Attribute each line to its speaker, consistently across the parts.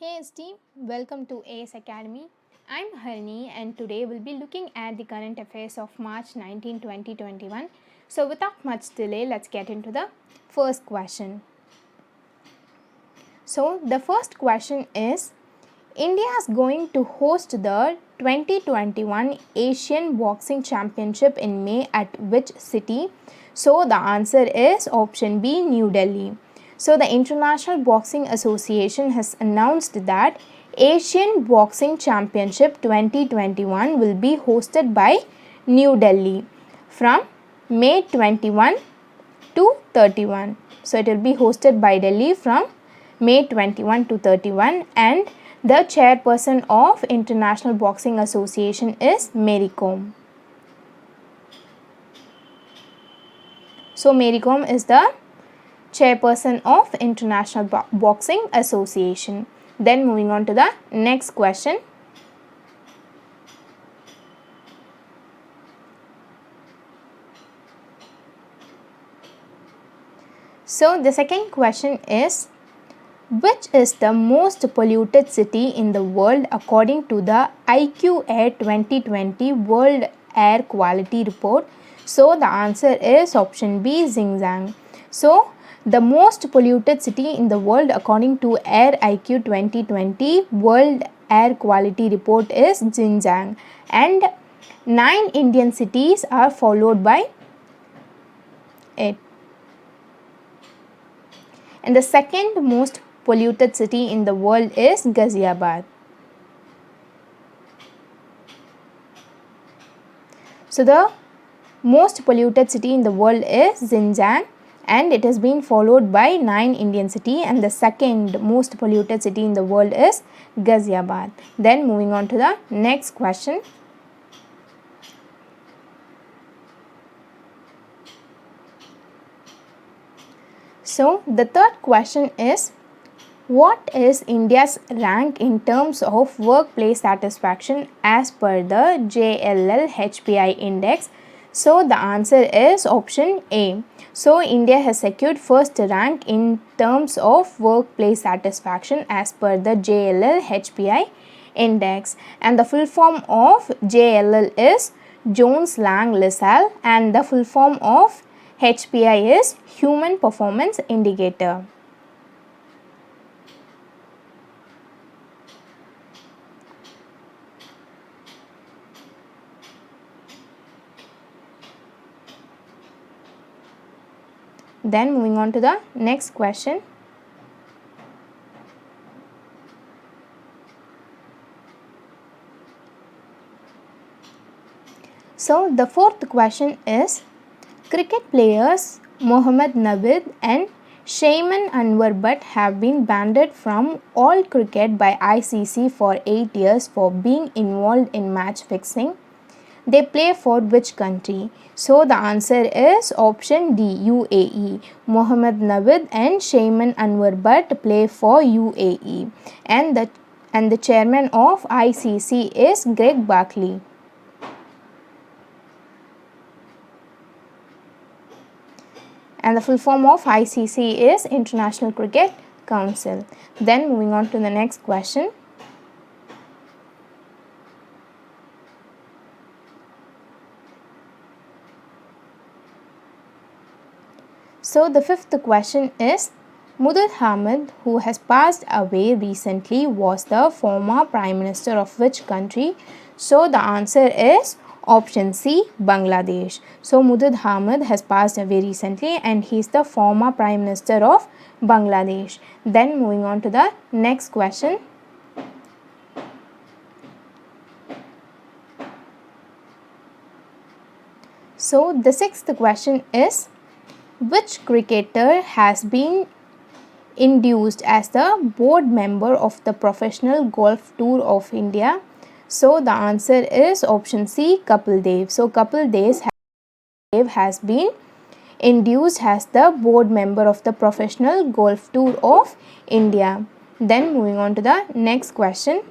Speaker 1: Hey team, welcome to AS Academy. I'm Harini and today we'll be looking at the current affairs of March 19, 2021. So without much delay, let's get into the first question. So the first question is, India is going to host the 2021 Asian Boxing Championship in May at which city? So the answer is option B, New Delhi. So the International Boxing Association has announced that Asian Boxing Championship 2021 will be hosted by New Delhi from May 21 to 31. So it will be hosted by Delhi from May 21 to 31, and the chairperson of International Boxing Association is Mary Kom. So Mary Kom is the chairperson of International Boxing Association. Then moving on to the next question. So the second question is, which is the most polluted city in the world according to the IQ Air 2020 World Air Quality Report? So the answer is option B, Xinjiang. So the most polluted city in the world according to Air IQ 2020 World Air Quality Report is Xinjiang, and 9 Indian cities are followed by it. And the second most polluted city in the world is Ghaziabad. So the most polluted city in the world is Xinjiang, and it has been followed by 9 Indian cities, and the second most polluted city in the world is Ghaziabad. Then moving on to the next question. So the third question is, what is India's rank in terms of workplace satisfaction as per the JLL HPI index? So the answer is option A. So India has secured first rank in terms of workplace satisfaction as per the JLL HPI index, and the full form of JLL is Jones Lang LaSalle, and the full form of HPI is Human Performance Indicator. Then moving on to the next question. So the fourth question is, cricket players Mohammad Navid and Shaiman Anwar Butt have been banned from all cricket by ICC for 8 years for being involved in match fixing. They play for which country? So the answer is option D, UAE. Mohammad Navid and Shaiman Anwar Butt play for UAE, and the chairman of ICC is Greg Barkley. And the full form of ICC is International Cricket Council. Then moving on to the next question. So the fifth question is, Mudud Hamid, who has passed away recently, was the former Prime Minister of which country? So the answer is option C, Bangladesh. So Mudud Hamid has passed away recently, and he is the former Prime Minister of Bangladesh. Then moving on to the next question. So the sixth question is, which cricketer has been induced as the board member of the Professional Golf Tour of India? So the answer is option C, Kapil Dev. So Kapil Dev has been induced as the board member of the Professional Golf Tour of India. Then moving on to the next question.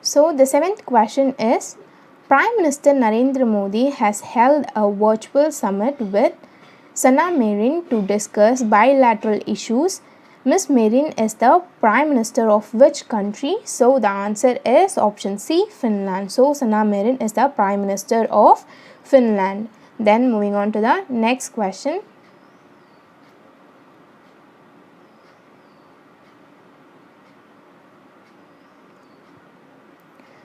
Speaker 1: So the seventh question is, Prime Minister Narendra Modi has held a virtual summit with Sana Marin to discuss bilateral issues. Ms. Marin is the Prime Minister of which country? So the answer is option C, Finland. So Sana Marin is the Prime Minister of Finland. Then moving on to the next question.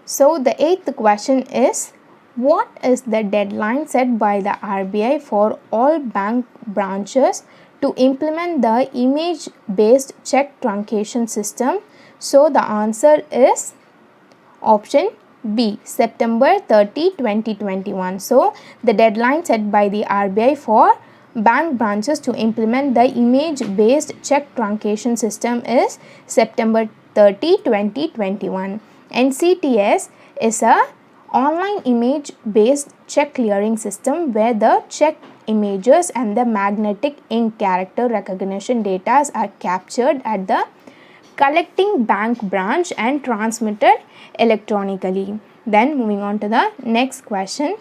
Speaker 1: So the eighth question is, what is the deadline set by the RBI for all bank branches to implement the image based check truncation system? So the answer is option B, September 30, 2021. So the deadline set by the RBI for bank branches to implement the image based check truncation system is September 30, 2021. NCTS is a online image based check clearing system where the check images and the magnetic ink character recognition data are captured at the collecting bank branch and transmitted electronically. Then moving on to the next question.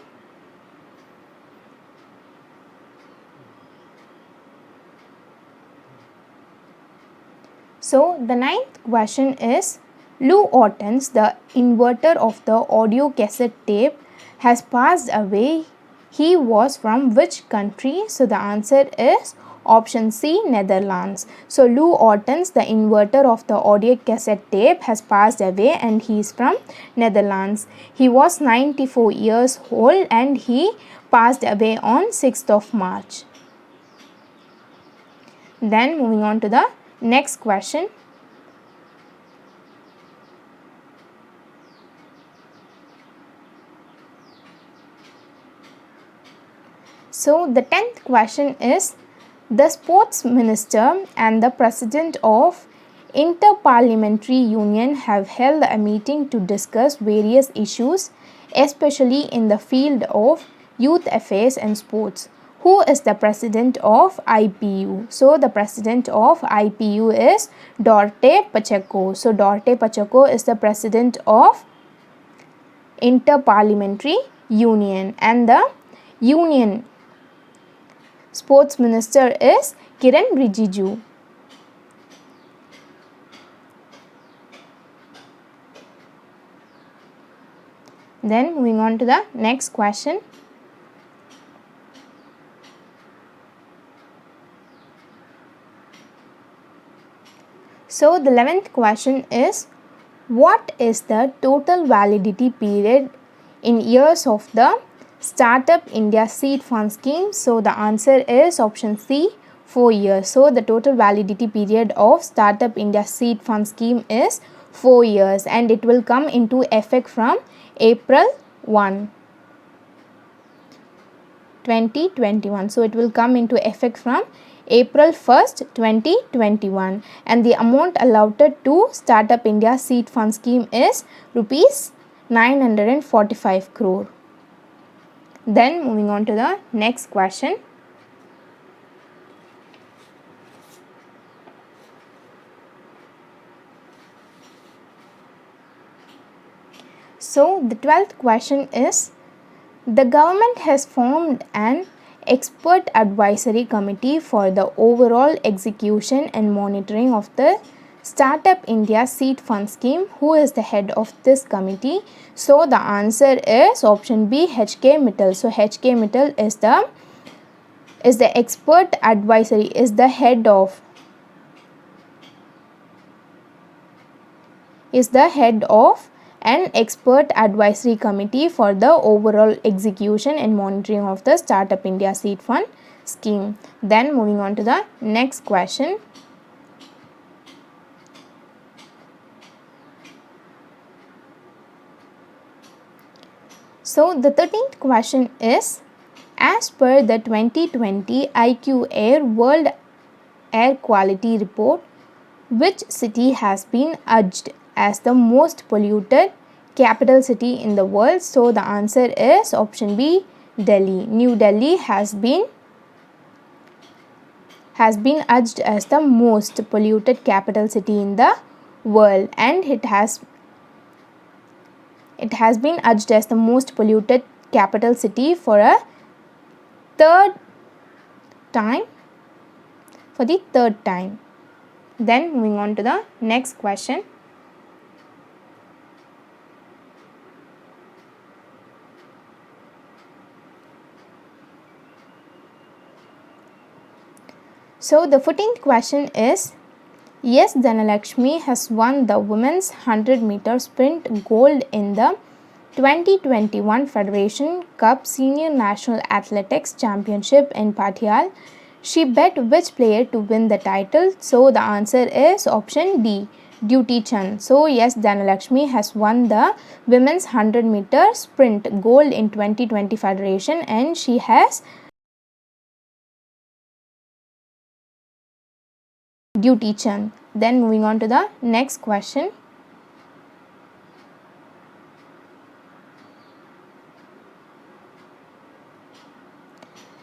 Speaker 1: So the ninth question is, Lou Ottens, the inventor of the audio cassette tape, has passed away. He was from which country? So the answer is option C, Netherlands. So Lou Ottens, the inventor of the audio cassette tape, has passed away and he is from Netherlands. He was 94 years old and he passed away on 6th of March. Then moving on to the next question. So the 10th question is, the sports minister and the president of Interparliamentary Union have held a meeting to discuss various issues, especially in the field of youth affairs and sports. Who is the president of IPU? So the president of IPU is Dorte Pacheco. So Dorte Pacheco is the president of Interparliamentary Union, and the union sports minister is Kiran Rijiju. Then moving on to the next question. So the 11th question is, what is the total validity period in years of the Startup India Seed Fund Scheme? So the answer is option C, 4 years. So the total validity period of Startup India Seed Fund Scheme is 4 years and it will come into effect from April 1, 2021. So it will come into effect from April 1st, 2021, and the amount allotted to Startup India Seed Fund Scheme is rupees 945 crore. Then moving on to the next question. So the 12th question is, the government has formed an expert advisory committee for the overall execution and monitoring of the Startup India Seed Fund Scheme. Who is the head of this committee? So the answer is option B, H.K. Mittal. So H.K. Mittal is the expert advisory, is the head of an expert advisory committee for the overall execution and monitoring of the Startup India Seed Fund Scheme. Then moving on to the next question. So the 13th question is, as per the 2020 IQ Air World Air Quality Report, which city has been adjudged as the most polluted capital city in the world? So the answer is option B, Delhi. New Delhi has been adjudged as the most polluted capital city in the world, and it it has been adjudged as the most polluted capital city for a third time. For the third time. Then moving on to the next question. So the 14th question is, yes, Dhanalakshmi has won the women's 100-meter sprint gold in the 2021 Federation Cup Senior National Athletics Championship in Patial. She bet which player to win the title? So the answer is option D, Duty Chand. So yes, Dhanalakshmi has won the women's 100-meter sprint gold in 2020 Federation, and she has Duty Chand. Then moving on to the next question.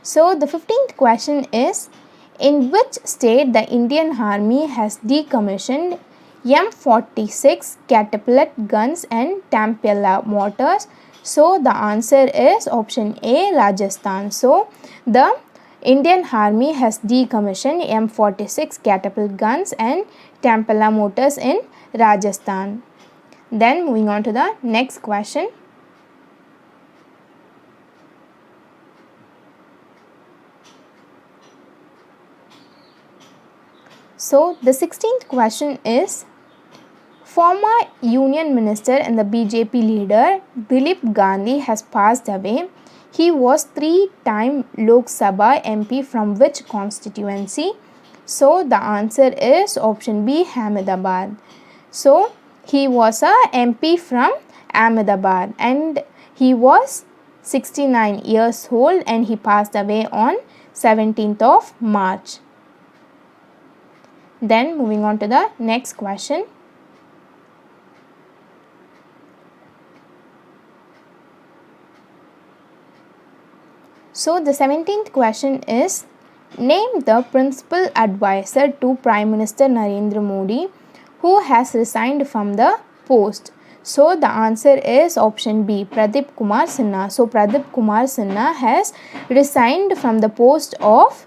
Speaker 1: So the 15th question is, in which state the Indian Army has decommissioned M46 catapult guns and Tampella mortars? So the answer is option A, Rajasthan. So the Indian Army has decommissioned M46 catapult guns and Tampella mortars in Rajasthan. Then moving on to the next question. So the 16th question is, former Union Minister and the BJP leader Dilip Gandhi has passed away. He was 3-time Lok Sabha MP from which constituency? So the answer is option B, Ahmedabad. So he was a MP from Ahmedabad and he was 69 years old and he passed away on 17th of March. Then moving on to the next question. So the 17th question is, name the principal advisor to Prime Minister Narendra Modi who has resigned from the post. So the answer is option B, Pradeep Kumar Sinha. So Pradeep Kumar Sinha has resigned from the post of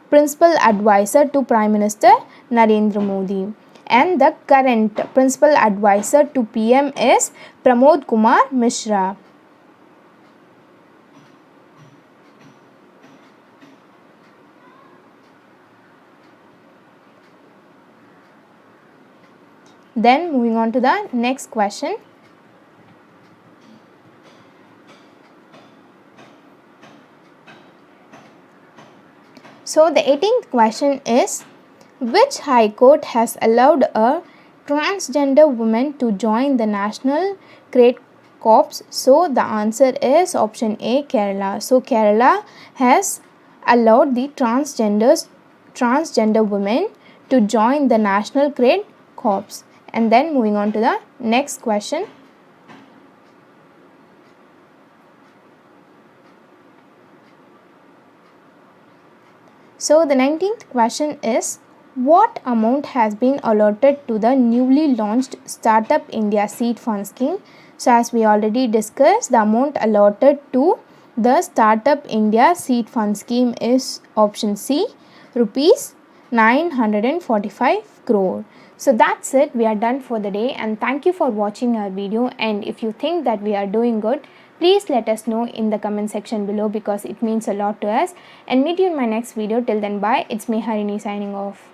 Speaker 1: principal advisor to Prime Minister Narendra Modi. And the current principal advisor to PM is Pramod Kumar Mishra. Then moving on to the next question. So the 18th question is, which High Court has allowed a transgender woman to join the National Cadet Corps? So the answer is option A, Kerala. So Kerala has allowed the transgender women to join the National Cadet Corps. And then moving on to the next question. So the 19th question is, what amount has been allotted to the newly launched Startup India Seed Fund Scheme? So as we already discussed, the amount allotted to the Startup India Seed Fund Scheme is option C, rupees 945 crore. So that's it. We are done for the day, and thank you for watching our video. And if you think that we are doing good, please let us know in the comment section below because it means a lot to us. And meet you in my next video. Till then, bye. It's me, Harini, signing off.